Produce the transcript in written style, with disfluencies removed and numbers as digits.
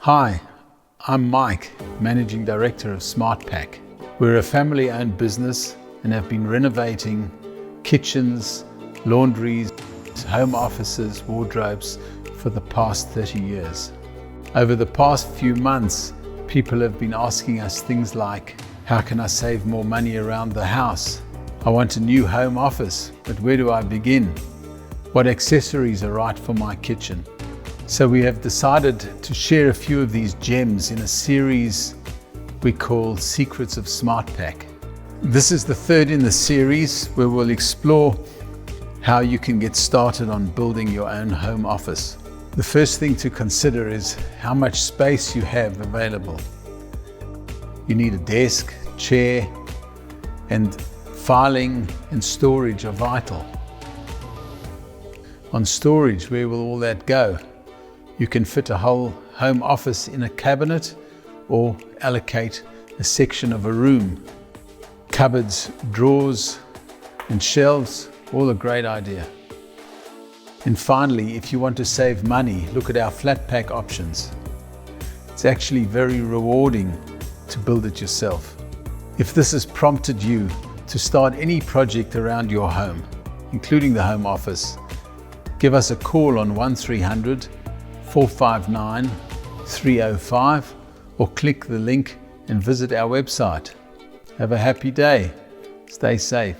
Hi, I'm Mike, Managing Director of SmartPack. We're a family-owned business and have been renovating kitchens, laundries, home offices, wardrobes for the past 30 years. Over the past few months, people have been asking us things like, how can I save more money around the house? I want a new home office, but where do I begin? What accessories are right for my kitchen? So we have decided to share a few of these gems in a series we call Secrets of SmartPack. This is the third in the series where we'll explore how you can get started on building your own home office. The first thing to consider is how much space you have available. You need a desk, chair, and filing and storage are vital. On storage, where will all that go? You can fit a whole home office in a cabinet or allocate a section of a room. Cupboards, drawers, and shelves, all a great idea. And finally, if you want to save money, look at our flat pack options. It's actually very rewarding to build it yourself. If this has prompted you to start any project around your home, including the home office, give us a call on 1300 459 305 or click the link and visit our website. Have a happy day. Stay safe.